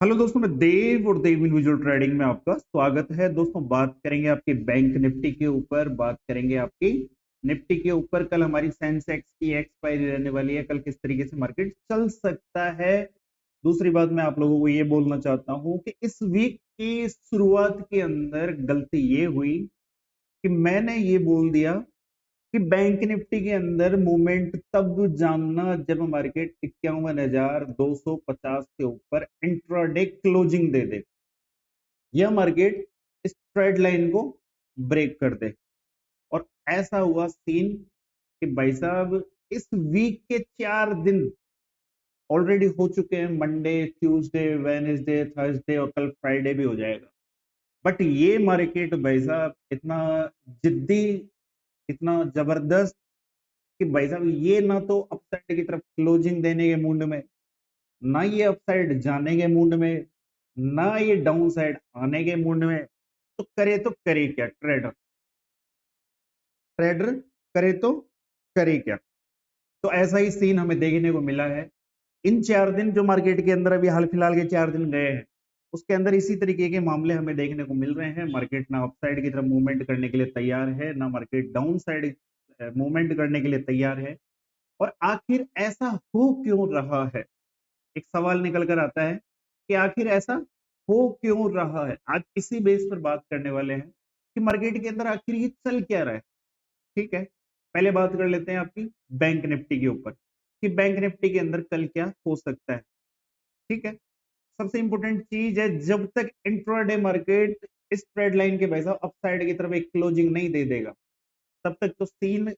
Hello दोस्तों, मैं देव और देव इंडिविजुअल ट्रेडिंग में आपका स्वागत है। दोस्तों, बात करेंगे आपकी बैंक निफ्टी के ऊपर, बात करेंगे आपकी निफ्टी के ऊपर। कल हमारी सेंसेक्स की एक्सपायरी रहने वाली है, कल किस तरीके से मार्केट चल सकता है। दूसरी बात मैं आप लोगों को ये बोलना चाहता हूं कि इस वीक की शुरुआत के अंदर गलती ये हुई कि मैंने ये बोल दिया कि बैंक निफ्टी के अंदर मूवमेंट तब जानना जब मार्केट 51,250 के ऊपर इंट्राडे क्लोजिंग दे दे, यह मार्केट इस ट्रेड लाइन को ब्रेक कर दे। और ऐसा हुआ सीन कि भाई साहब इस वीक के 4 दिन ऑलरेडी हो चुके हैं। मंडे, ट्यूसडे, वेनेसडे, थर्सडे और कल फ्राइडे भी हो जाएगा। बट ये मार्केट भाई साहब इतना जिद्दी, इतना जबरदस्त कि भाई साहब ये ना तो अपसाइड की तरफ क्लोजिंग देने के मूड में, ना ये अपसाइड जाने के मूड में, ना ये डाउन साइड आने के मूड में। तो करे क्या ट्रेडर? ट्रेडर करे करे क्या? तो ऐसा ही सीन हमें देखने को मिला है इन 4 दिन जो मार्केट के अंदर अभी हाल फिलहाल के 4 दिन गए हैं। उसके अंदर इसी तरीके के मामले हमें देखने को मिल रहे हैं। मार्केट ना अपसाइड की तरफ मूवमेंट करने के लिए तैयार है, ना मार्केट डाउन साइड मूवमेंट करने के लिए तैयार है। और आखिर ऐसा हो क्यों रहा है? एक सवाल निकल कर आता है कि आखिर ऐसा हो क्यों रहा है। आज इसी बेस पर बात करने वाले हैं कि मार्केट के अंदर आखिर ये चल क्या रहा है। ठीक है, पहले बात कर लेते हैं आपकी बैंक निफ्टी के ऊपर कि बैंक निफ्टी के अंदर कल क्या हो सकता है। ठीक है, सबसे इंपॉर्टेंट चीज है, जब तक इंट्राडे मार्केट इस ट्रेड लाइन के भाई साहब अपसाइड की तरफ एक क्लोजिंग नहीं दे देगा, तब तक तो सीन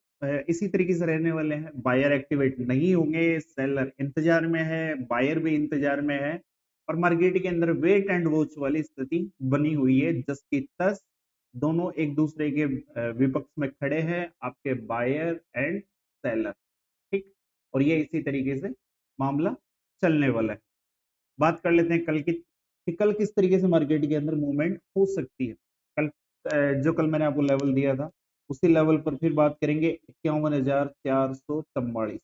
इसी तरीके से रहने वाले हैं। बायर एक्टिवेट नहीं होंगे, सेलर इंतजार में है, बायर भी इंतजार में है। और मार्केट के अंदर वेट एंड वॉच वाली स्थिति बनी हुई है, जस की तस दोनों एक दूसरे के विपक्ष में खड़े हैं, आपके बायर एंड सेलर। ठीक, और ये इसी तरीके से मामला चलने वाला है। बात कर लेते हैं कल की कि कल किस तरीके से मार्केट के अंदर मूवमेंट हो सकती है। कल जो कल मैंने आपको लेवल दिया था, उसी लेवल पर फिर बात करेंगे। 51,444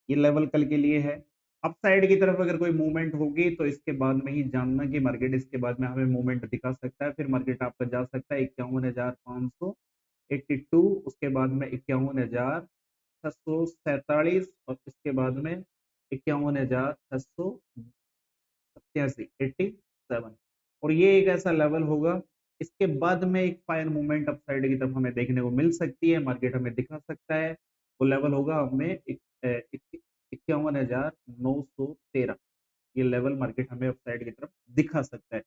ये लेवल कल के लिए है। अप साइड की तरफ अगर कोई मूवमेंट होगी तो इसके बाद में ही जानना कि मार्केट इसके बाद में हमें मूवमेंट दिखा सकता है। फिर मार्केट आपका जा सकता है 51,582, उसके बाद में 51,647 और इसके बाद में 51,687। और ये एक ऐसा लेवल होगा, इसके बाद में एक फायर मूवमेंट अप साइड की तरफ हमें देखने को मिल सकती है, मार्केट हमें दिखा सकता है। वो लेवल होगा हमें 51,913। ये लेवल मार्केट हमें अप साइड की तरफ दिखा सकता है।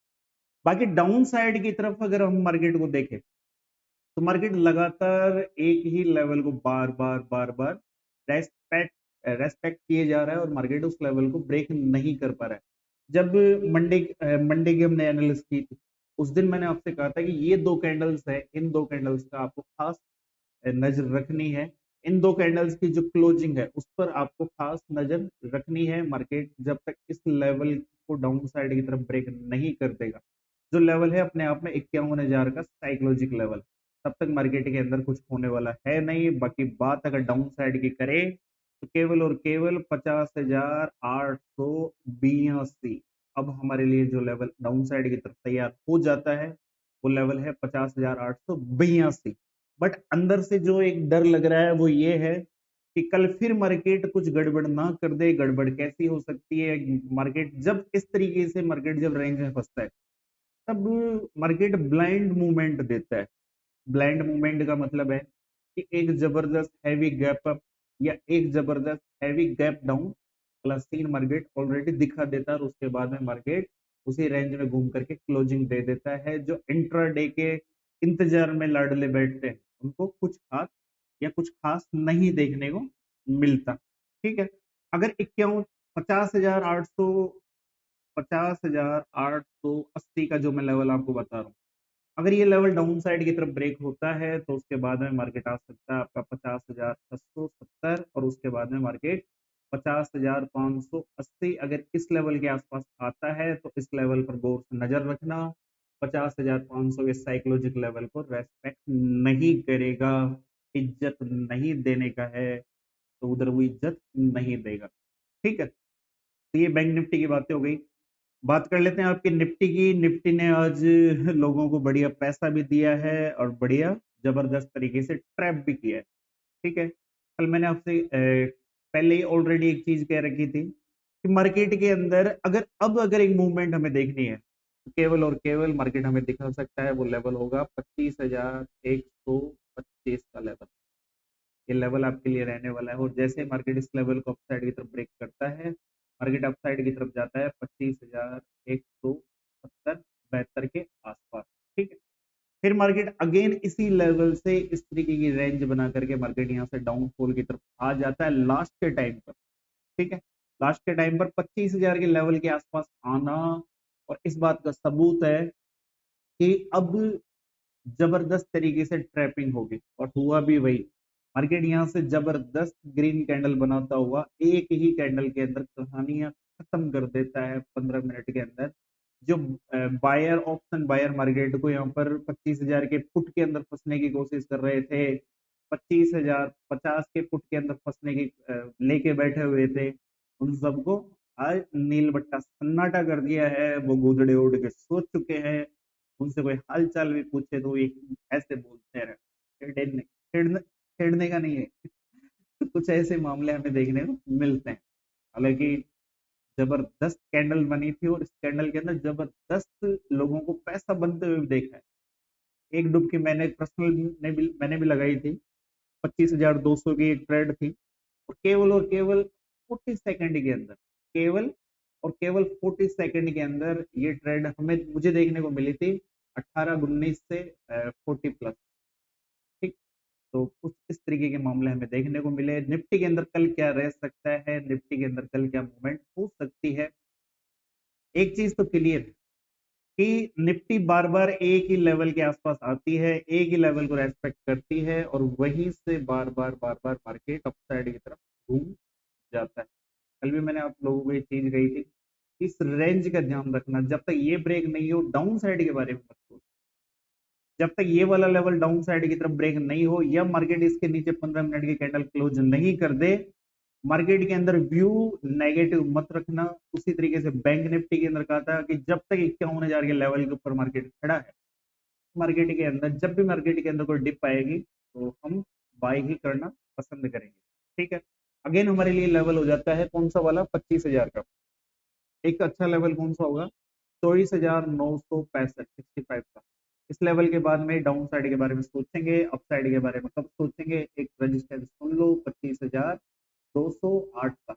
बाकी डाउन साइड की तरफ अगर हम मार्केट को देखें तो मार्केट लगातार एक ही लेवल को बार बार बार बार रेस्पेक्ट रेस्पेक्ट किए जा रहा है और मार्केट उस लेवल को ब्रेक नहीं कर पा रहा है। जब मंडे मंडे की हमने एनालिसिस की थी, उस दिन मैंने आपसे कहा था कि ये दो कैंडल्स है, इन दो कैंडल्स का आपको खास नजर रखनी है। इन दो कैंडल्स की जो क्लोजिंग है उस पर आपको खास नजर रखनी है। मार्केट जब तक इस लेवल को डाउन साइड की तरफ ब्रेक नहीं कर देगा, जो लेवल है अपने आप में 51,000 का साइकोलॉजिक लेवल, तब तक मार्केट के अंदर कुछ होने वाला है नहीं। बाकी बात अगर डाउन साइड की करें तो केवल और केवल 50,882। अब हमारे लिए जो लेवल डाउन साइड की तरफ तैयार हो जाता है वो लेवल है 50,882। बट अंदर से जो एक डर लग रहा है वो ये है कि कल फिर मार्केट कुछ गड़बड़ ना कर दे। गड़बड़ कैसी हो सकती है? मार्केट जब इस तरीके से मार्केट जब रेंज में फंसता है, तब मार्केट ब्लाइंड मूवमेंट देता है। ब्लाइंड मूवमेंट का मतलब है कि एक जबरदस्त हैवी गैप अप या एक जबरदस्त heavy gap down plus seen market already दिखा देता है और उसके बाद में मार्केट उसी रेंज में घूम करके क्लोजिंग दे देता है। जो इंट्राडे के इंतजार में लाडले बैठते हैं उनको कुछ खास या कुछ खास नहीं देखने को मिलता। ठीक है, अगर 51 50,880 का जो मैं लेवल आपको बता रहा हूँ, अगर ये लेवल डाउन साइड की तरफ ब्रेक होता है तो उसके बाद में मार्केट आ सकता है आपका 50,670 और उसके बाद में मार्केट 50,580। अगर इस लेवल के आसपास आता है तो इस लेवल पर गौर से नजर रखना। 50,500 इस साइकोलॉजिक लेवल को रेस्पेक्ट नहीं करेगा, इज्जत नहीं देने का है, तो उधर वो इज्जत नहीं देगा। ठीक है, तो ये बैंक निफ्टी की बातें हो गई। बात कर लेते हैं आपकी निफ्टी की। निफ्टी ने आज लोगों को बढ़िया पैसा भी दिया है और बढ़िया जबरदस्त तरीके से ट्रैप भी किया है। ठीक है, कल मैंने आपसे पहले ही ऑलरेडी एक चीज कह रखी थी कि मार्केट के अंदर अगर एक मूवमेंट हमें देखनी है तो केवल और केवल मार्केट हमें दिखा सकता है, वो लेवल होगा 25,125 का लेवल। ये लेवल आपके लिए रहने वाला है और जैसे मार्केट इस लेवल को अपसाइड की तरफ ब्रेक करता है, मार्केट अपसाइड की तरफ जाता है 25,170-72 के आसपास। ठीक है, फिर मार्केट अगेन इसी लेवल से इस तरीके की रेंज बना करके मार्केट यहाँ से डाउनफॉल की तरफ आ जाता है लास्ट के टाइम पर। ठीक है, लास्ट के टाइम पर 25,000 के लेवल के आसपास आना, और इस बात का सबूत है कि अब जबरदस्त तरीके से ट्रैपिंग होगी और हुआ भी वही। मार्केट यहाँ से जबरदस्त ग्रीन कैंडल बनाता हुआ एक ही कैंडल के अंदर कहानियां खत्म कर देता है 15 मिनट के अंदर। जो बायर ऑप्शन बायर मार्केट को यहाँ पर 25,000 के पुट के अंदर फंसने की कोशिश कर रहे थे, 25,050 के पुट के अंदर फंसने की लेके बैठे हुए थे, उन सबको आज नील बट्टा सन्नाटा कर दिया है। वो गोदड़े उड़ के सो चुके हैं, उनसे कोई हाल चाल भी पूछे तो एक ऐसे बोलते हैं, छेड़ने का नहीं है। तो कुछ ऐसे मामले हमें देखने को मिलते हैं। हालांकि जबरदस्त कैंडल बनी थी और इस कैंडल के अंदर जबरदस्त लोगों को पैसा बनते हुए भी देखा है। एक डुबकी मैंने मैंने भी लगाई थी, 25,200 की एक ट्रेड थी और केवल 40 सेकंड के अंदर, केवल और केवल 40 सेकंड के अंदर ये ट्रेड मुझे देखने को मिली थी 18-19 से 40+। ठीक, तो कुछ इस तरीके के मामले हमें देखने को मिले। निफ्टी के अंदर कल क्या रह सकता है, निफ्टी के अंदर कल क्या मूवमेंट हो सकती है, एक चीज तो क्लियर है कि निफ्टी बार बार एक ही लेवल के आसपास आती है, एक ही लेवल को रेस्पेक्ट करती है और वहीं से बार बार मार्केट अपसाइड की तरफ घूम जाता है। कल भी मैंने आप लोगों को ये चीज कही थी, इस रेंज का ध्यान रखना, जब तक ये ब्रेक नहीं हो डाउन साइड के बारे में मत सोचो। जब तक ये वाला लेवल डाउन साइड की तरफ ब्रेक नहीं हो या मार्केट इसके नीचे 15 मिनट की कैंडल क्लोज नहीं कर दे, मार्केट के अंदर व्यू नेगेटिव मत रखना। उसी तरीके से बैंक निफ्टी के अंदर कहा था कि जब तक 51,000 के लेवल के ऊपर मार्केट खड़ा है, मार्केट के अंदर जब भी मार्केट के अंदर कोई डिप आएगी तो हम बाय ही करना पसंद करेंगे। ठीक है, अगेन हमारे लिए लेवल हो जाता है कौन सा वाला, 25,000 का। एक अच्छा लेवल कौन सा होगा, 24,965, 65 का। इस लेवल के बाद में डाउन साइड के बारे में सोचेंगे, अप साइड के बारे में कब सोचेंगे, एक रजिस्टेंस सुन लो 25,208 का।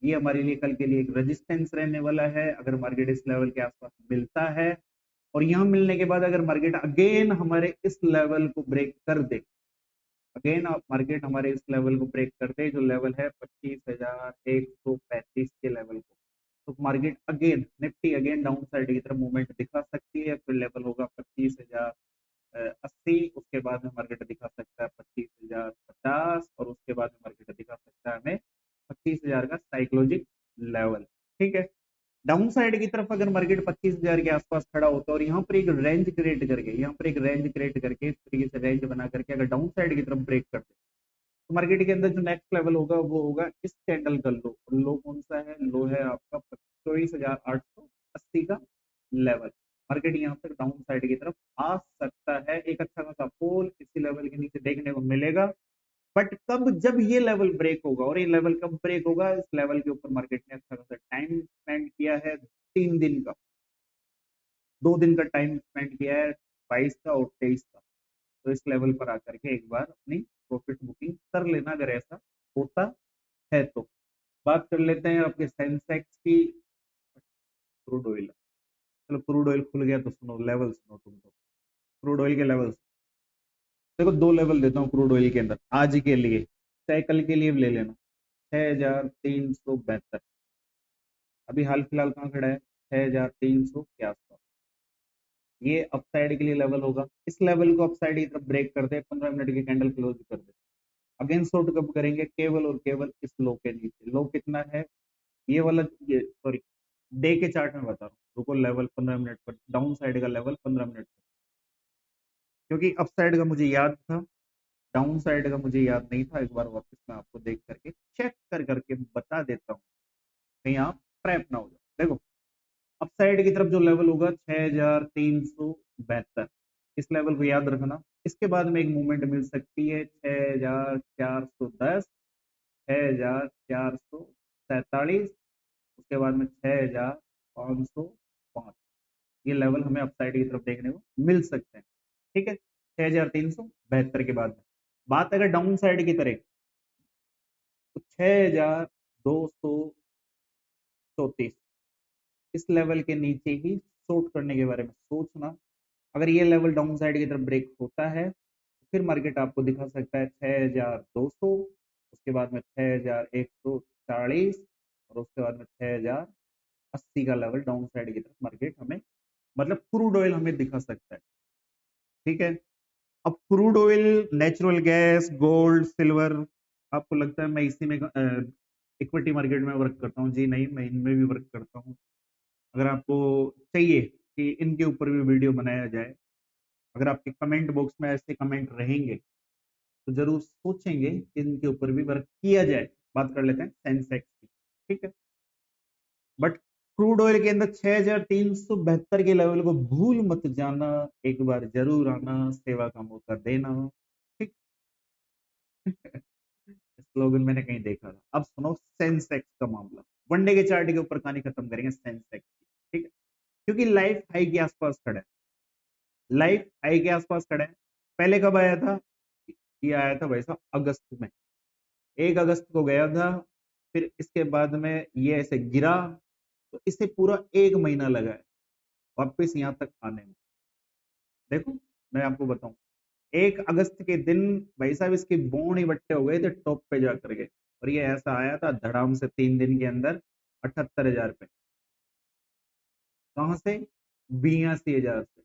ये हमारे लिए कल के लिए एक रेजिस्टेंस रहने वाला है। अगर मार्केट इस लेवल के आसपास मिलता है और यहाँ मिलने के बाद अगर मार्केट अगेन हमारे इस लेवल को ब्रेक कर दे, अगेन मार्केट हमारे इस लेवल को ब्रेक कर दे जो लेवल है 25,135 के लेवल को, तो market again Nifty again down side की तरफ मूवमेंट दिखा सकती है। फिर लेवल होगा 25,080, उसके बाद में मार्केट दिखा सकता है 25,050 और उसके बाद में मार्केट दिखा सकता है हमें 25,000 का साइकोलॉजिक लेवल। ठीक है, डाउन साइड की तरफ अगर मार्केट 25,000 के आसपास खड़ा होता है और यहाँ पर एक रेंज क्रिएट करके, यहाँ पर एक रेंज क्रिएट करके इस तरीके से रेंज बना करके अगर डाउन साइड की तरफ ब्रेक करते हैं, तो मार्केट के अंदर जो नेक्स्ट लेवल होगा वो होगा इस कैंडल का लो। लो कौन सा है, लो है आपका 24,880 का लेवल। मार्केट यहाँ तक डाउन साइड की तरफ आ सकता है, एक अच्छा खासा फॉल इसी लेवल के नीचे देखने को मिलेगा। बट कब, जब ये लेवल ब्रेक होगा, और ये लेवल कब ब्रेक होगा, इस लेवल के ऊपर मार्केट ने अच्छा खासा टाइम स्पेंड किया है, 3 दिन का, 2 दिन का टाइम स्पेंड किया है, 22 का और 23 का। तो इस लेवल पर आकर के एक बार अपनी प्रॉफिट बुकिंग कर लेना अगर ऐसा होता है तो। बात कर लेते हैं आपके सेंसेक्स की, क्रूड ऑयल। चलो क्रूड ऑयल खुल गया तो सुनो लेवल, सुनो तुम तो क्रूड ऑयल के लेवल्स। देखो 2 लेवल देता हूँ क्रूड ऑयल के अंदर आज के लिए, चाहे कल के लिए भी ले लेना। 6,372 अभी हाल फिलहाल कहाँ खड़ा है, 6,300 के आसपास। ये अपसाइड के लिए लेवल होगा, इस लेवल को अपसाइड की तरफ ब्रेक कर दे, 15 मिनट की कैंडल क्लोज कर दे, अगेन शॉर्ट कब करेंगे, केवल और केवल इस लो के नीचे। लो कितना है, ये वाला, ये सॉरी डे के चार्ट में बता रहा हूँ, रुको लेवल 15 मिनट पर, डाउन साइड का लेवल 15 मिनट पर, क्योंकि अप साइड का मुझे याद था, डाउन साइड का मुझे याद नहीं था। एक बार वापस मैं आपको देख करके चेक कर करके बता देता हूँ, कहीं आप ट्रैप ना हो जाओ। देखो अपसाइड की तरफ जो लेवल होगा 6372, इस लेवल को याद रखना। इसके बाद में एक मूवमेंट मिल सकती है 6410, 6447, उसके बाद में 6505, ये लेवल हमें अपसाइड की तरफ देखने को मिल सकते हैं। ठीक है, 6372 के बाद में बात अगर डाउन साइड की तरह, तो 6234, इस लेवल के नीचे ही शॉर्ट करने के बारे में सोचना। अगर ये लेवल डाउन साइड की तरफ ब्रेक होता है तो फिर मार्केट आपको दिखा सकता है 6200, उसके बाद में 6140, और उसके बाद में 6080 का लेवल डाउन साइड की तरफ मार्केट हमें, मतलब क्रूड ऑयल हमें दिखा सकता है। ठीक है, अब crude oil, natural gas, gold, silver, आपको लगता है मैं इसी में इक्विटी मार्केट में वर्क करता हूँ? जी नहीं, मैं इनमें भी वर्क करता हूँ। अगर आपको चाहिए कि इनके ऊपर भी वीडियो बनाया जाए, अगर आपके कमेंट बॉक्स में ऐसे कमेंट रहेंगे तो जरूर सोचेंगे कि इनके ऊपर भी वर्क किया जाए। बात कर लेते हैं सेंसेक्स की। ठीक है, बट क्रूड ऑयल के अंदर 6372 के लेवल को भूल मत जाना, एक बार जरूर आना, सेवा का मौका देना। ठीक स्लोगन मैंने कहीं देखा था। अब सुनो सेंसेक्स का मामला, वनडे के चार्ट के ऊपर कहानी खत्म करेंगे सेंसेक्स की। ठीक है, क्योंकि लाइफ हाई के आसपास खड़ा है, लाइफ हाई के आसपास खड़ा है। पहले कब आया था? ये आया था भाई साहब अगस्त में, 1 अगस्त को गया था। फिर इसके बाद में ये ऐसे गिरा, तो इसे पूरा 1 महीना लगा है वापस यहाँ तक आने में। देखो मैं आपको बताऊं, 1 अगस्त के दिन भाई साहब इसके बोन इकट्ठे हो गए थे टॉप पे जा करके, और ये ऐसा आया था धड़ाम से 3 दिन के अंदर 78,000 पे। कहां से? 82,000 से।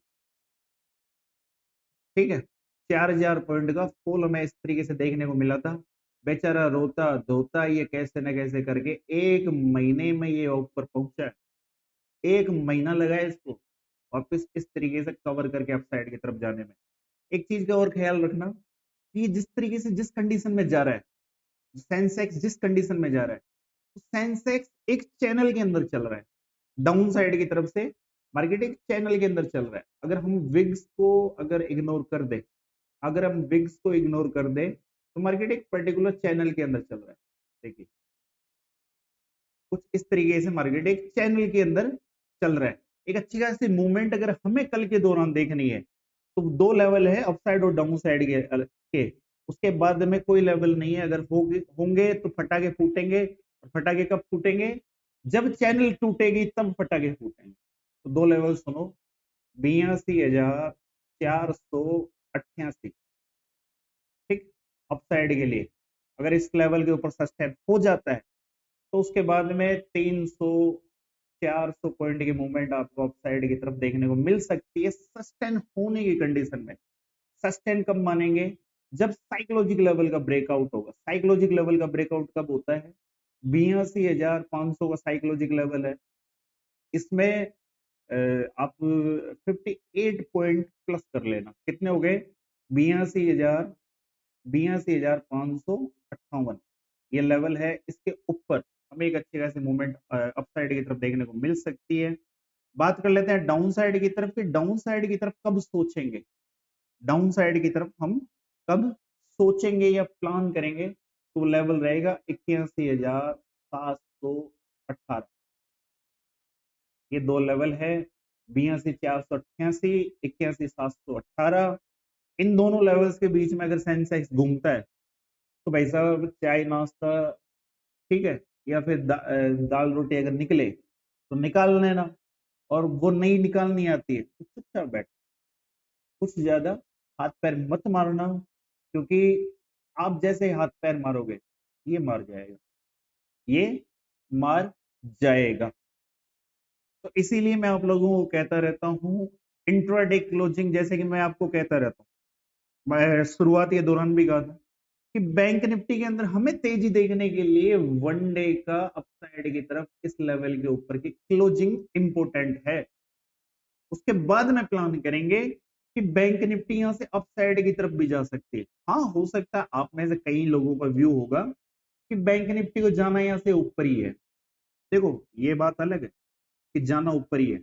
ठीक है, 4,000 पॉइंट का फॉल हमें इस तरीके से देखने को मिला था। बेचारा रोता धोता ये कैसे न कैसे करके 1 महीने में ये ऊपर पहुंचा है। 1 महीना लगा है इसको वापस इस तरीके से कवर करके अप साइड की तरफ जाने में। एक चीज का और ख्याल रखना कि जिस तरीके से, जिस कंडीशन में जा रहा है सेंसेक्स, जिस कंडीशन में जा रहा है, तो सेंसेक्स एक चैनल के अंदर चल रहा है। डाउन साइड की तरफ से मार्केट एक चैनल के अंदर चल रहा है। अगर हम विग्स को अगर इग्नोर कर दे, अगर हम विग्स को इग्नोर कर दे, तो मार्केट एक पर्टिकुलर चैनल के अंदर चल रहा है। देखिए कुछ इस तरीके से मार्केट एक चैनल के अंदर चल रहा है। एक अच्छी खासी मूवमेंट अगर हमें कल के दौरान देखनी है, तो 2 लेवल है अपसाइड और डाउन साइड के, उसके बाद में कोई लेवल नहीं है। अगर होंगे तो फटाके फूटेंगे, और फटाके कब फूटेंगे? जब चैनल टूटेगी तब फटाके फूटेंगे। तो 2 लेवल सुनो, 82,488। ठीक, अपसाइड के लिए अगर इस लेवल के ऊपर सस्टेन हो जाता है, तो उसके बाद में 300-400 पॉइंट की मूवमेंट आपको अपसाइड की तरफ देखने को मिल सकती है सस्टेन होने की कंडीशन में। सस्टेन कब मानेंगे? जब साइकोलॉजिक लेवल का ब्रेकआउट होगा। साइकोलॉजिक लेवल का ब्रेकआउट कब होता है? 82,500 का साइकोलॉजिक लेवल है। इसमें आप 58 पॉइंट प्लस कर लेना, कितने हो गए? 82,558, ये लेवल है। इसके ऊपर हमें एक अच्छी खासी मूवमेंट अपसाइड की तरफ देखने को मिल सकती है। बात कर लेते हैं डाउन साइड की तरफ, कि डाउन साइड की तरफ कब सोचेंगे, डाउन साइड की तरफ हम कब सोचेंगे या प्लान करेंगे? तो लेवल रहेगा 81,718। ये 2 लेवल है, 82,488, 81,718। इन दोनों लेवल्स के बीच में अगर सेंसेक्स घूमता है, तो भाई साहब चाय नाश्ता, ठीक है, या फिर दाल रोटी अगर निकले तो निकाल लेना, और वो नहीं निकालनी आती है तो चुपचाप बैठ, कुछ ज्यादा हाथ पैर मत मारना, क्योंकि आप जैसे हाथ पैर मारोगे ये मार जाएगा, ये मार जाएगा। तो इसीलिए मैं आप लोगों को कहता रहता हूँ इंट्राडे क्लोजिंग, जैसे कि मैं आपको कहता रहता हूँ, मैं शुरुआत के दौरान भी कहा था कि बैंक निफ्टी के अंदर हमें तेजी देखने के लिए वनडे का अपसाइड की तरफ इस लेवल के ऊपर की क्लोजिंग इंपोर्टेंट है। उसके बाद में प्लान करेंगे कि बैंक निफ्टी यहां से अपसाइड की तरफ भी जा सकती है। हाँ, हो सकता है आप में से कई लोगों का व्यू होगा कि बैंक निफ्टी को जाना यहां से ऊपर ही है। देखो ये बात अलग है, कि जाना ऊपर ही है।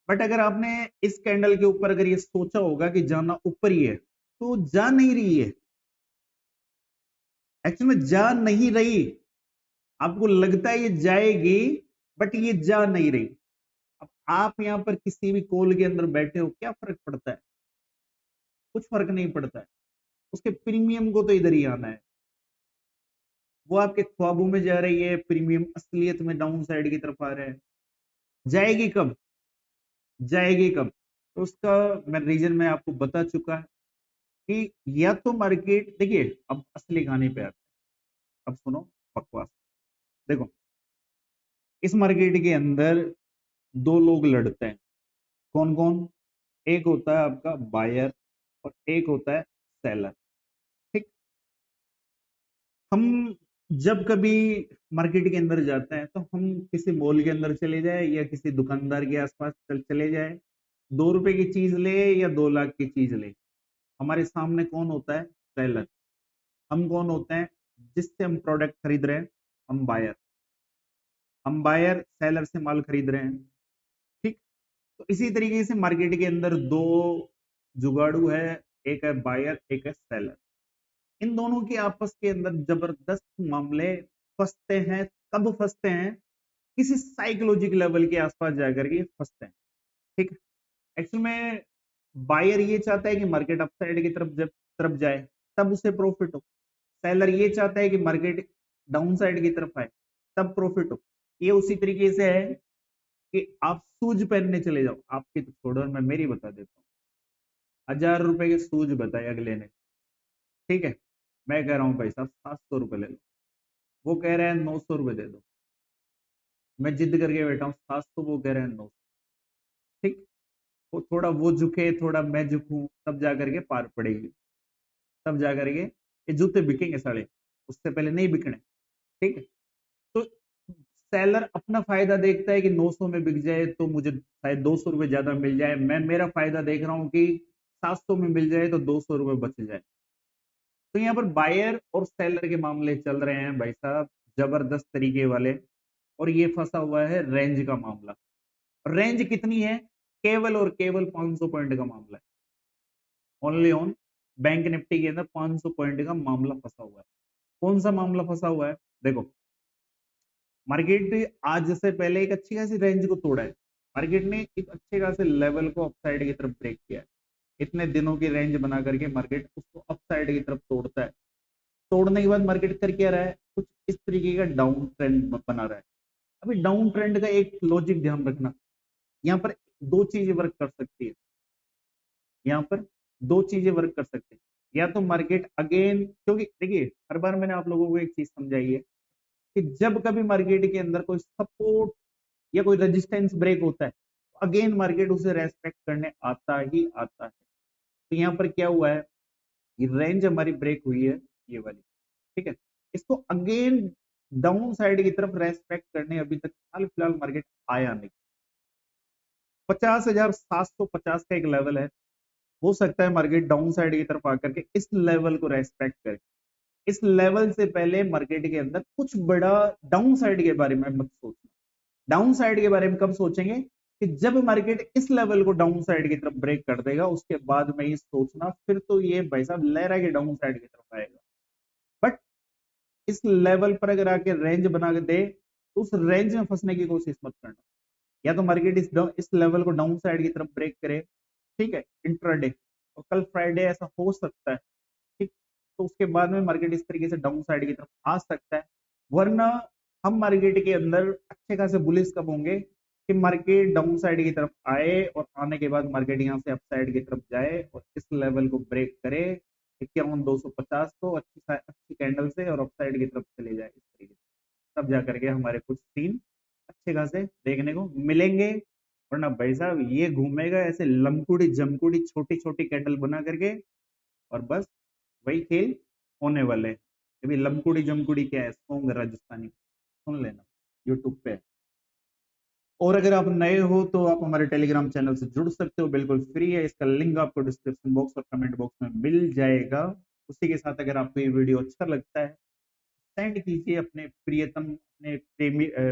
बट अगर आपने इस कैंडल के ऊपर अगर ये सोचा होगा कि जाना ऊपर ही है, तो जा नहीं रही है, एक्चुअली में जा नहीं रही। आपको लगता है ये जाएगी, बट ये जा नहीं रही। अब आप यहां पर किसी भी कॉल के अंदर बैठे हो, क्या फर्क पड़ता है? कुछ फर्क नहीं पड़ता है। उसके प्रीमियम को तो इधर ही आना है। वो आपके ख्वाबों में जा रही है, प्रीमियम असलियत में डाउन साइड की तरफ आ रहा है। जाएगी कब? जाएगी कब? तो उसका मैं रीजन मैं आपको बता चुका है कि या तो मार्केट, देखिए अब असली कहानी पे आते हैं। अब सुनो बकवास। देखो, इस मार्केट के अंदर दो लोग लड़ते हैं। कौन कौन? एक होता है आपका बायर और एक होता है सेलर। ठीक। हम जब कभी मार्केट के अंदर जाते हैं तो हम किसी मॉल के अंदर चले जाए या किसी दुकानदार के आसपास चले जाए, 2 रुपए की चीज ले या 2 लाख की चीज ले, हमारे सामने कौन होता है? सेलर। हम कौन होते हैं? जिससे हम प्रोडक्ट खरीद रहे हैं, हम बायर। हम बायर सेलर से माल खरीद रहे हैं। ठीक। तो इसी तरीके से मार्केट के अंदर दो जुगाड़ू है, एक है बायर एक है सेलर। इन दोनों के आपस के अंदर जबरदस्त मामले फंसते हैं। कब फंसते हैं? किसी साइकोलॉजिक लेवल के आसपास जाकर के फंसते हैं। ठीक। एक्चुअल में बायर ये चाहता है कि मार्केट अपसाइड की तरफ जब तरफ जाए, तब उसे प्रॉफिट हो। सेलर ये चाहता है कि मार्केट डाउन साइड की तरफ आए, तब प्रॉफिट हो। ये उसी तरीके से है कि आप शूज पहनने चले जाओ, आपकी तो छोड़ो, मैं मेरी बता देता हूँ। 1000 रुपए के शूज बताए अगले ने, ठीक है, मैं कह रहा हूँ भाई साहब 700 रुपए ले लो, वो कह रहे हैं 900 रुपए दे दो। मैं जिद करके बैठा हूँ 700, वो कह रहे हैं 900। ठीक। वो थोड़ा वो झुके, थोड़ा मैं झुकूं, तब जा करके पार पड़ेगी। तब जा करके ये जूते बिकेंगे साले, उससे पहले नहीं बिकने। ठीक है। तो सेलर अपना फायदा देखता है कि 900 में बिक जाए तो मुझे शायद 200 रुपए ज्यादा मिल जाए। मैं मेरा फायदा देख रहा हूँ कि 700 में मिल जाए तो 200 रुपए बच जाए। तो यहाँ पर बायर और सेलर के मामले चल रहे हैं भाई साहब, जबरदस्त तरीके वाले। और ये फंसा हुआ है रेंज का मामला। रेंज कितनी है? केवल और केवल 500 पॉइंट का मामला है। ओनली ऑन बैंक निफ्टी के अंदर 500 पॉइंट का मामला फंसा हुआ है। कौन सा मामला फंसा हुआ है? देखो, मार्केट आज से पहले एक अच्छी खासी रेंज को तोड़ा है। मार्केट ने एक अच्छे खासे लेवल को अपसाइड की तरफ ब्रेक किया है। इतने दिनों की रेंज बना करके मार्केट उसको अपसाइड की तरफ तोड़ता है। तोड़ने के बाद मार्केट कर क्या रहा है? कुछ इस तरीके का डाउन ट्रेंड बना रहा है। अभी डाउन ट्रेंड का एक लॉजिक ध्यान रखना, यहाँ पर दो चीजें वर्क कर सकती है। यहाँ पर दो चीजें वर्क कर सकते हैं। या तो मार्केट अगेन, क्योंकि देखिए हर बार मैंने आप लोगों को एक चीज समझाई है कि जब कभी मार्केट के अंदर कोई सपोर्ट या कोई रेजिस्टेंस ब्रेक होता है, अगेन मार्केट उसे रेस्पेक्ट करने आता ही आता है। तो यहाँ पर क्या हुआ है? ये रेंज हमारी ब्रेक हुई है, ये वाली। ठीक है। इसको अगेन डाउन साइड की तरफ रेस्पेक्ट करने अभी तक हाल फिलहाल मार्केट आया नहीं। 50,750 का एक लेवल है। हो सकता है मार्केट डाउन साइड की तरफ आकर के इस लेवल को रेस्पेक्ट करे। इस लेवल से पहले मार्केट के अंदर कुछ बड़ा डाउन साइड के बारे में मत सोचना। डाउन साइड के बारे में कब सोचेंगे? कि जब मार्केट इस लेवल को डाउन साइड की तरफ ब्रेक कर देगा, उसके बाद में ये सोचना, फिर तो ये भाई साहब लहरा के डाउन साइड की तरफ आएगा। बट इस लेवल पर अगर आके रेंज बना के दे, तो उस रेंज में फंसने की कोशिश मत करना। या तो मार्केट इस लेवल को डाउन साइड की तरफ ब्रेक करे, ठीक है, इंट्राडे, और कल फ्राइडे ऐसा हो सकता है। ठीक। तो उसके बाद में मार्केट इस तरीके से डाउन साइड की तरफ आ सकता है। वरना हम मार्केट के अंदर अच्छे खासे बुलिश कब होंगे? कि मार्केट डाउन साइड की तरफ आए और आने के बाद मार्केट यहाँ से अप साइड की तरफ जाए और इस लेवल को ब्रेक करे 51,250 को अच्छी कैंडल से, और अप साइड की तरफ चले जाए इस तरीके से, तब जाकर के हमारे कुछ सीन अच्छे खासे देखने को मिलेंगे। वरना भाई साहब ये घूमेगा ऐसे लमकुड़ी जमकुड़ी छोटी छोटी कैंडल बना करके, और बस वही खेल होने वाले हैं। अभी लमकुड़ी जमकुड़ी क्या है? सॉन्ग राजस्थानी, सुन लेना, यूट्यूब पे। और अगर आप नए हो तो आप हमारे टेलीग्राम चैनल से जुड़ सकते हो, बिल्कुल फ्री है। इसका लिंक आपको डिस्क्रिप्शन बॉक्स और कमेंट बॉक्स में मिल जाएगा। उसी के साथ अगर आपको ये वीडियो अच्छा लगता है, सेंड कीजिए अपने प्रियतम, अपने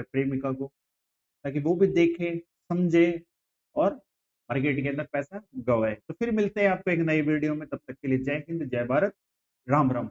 प्रेमिका को। ताकि वो भी देखे, समझे और मार्केट के अंदर पैसा गवाए। तो फिर मिलते हैं आपको एक नई वीडियो में, तब तक के लिए जय हिंद, जय भारत, राम राम।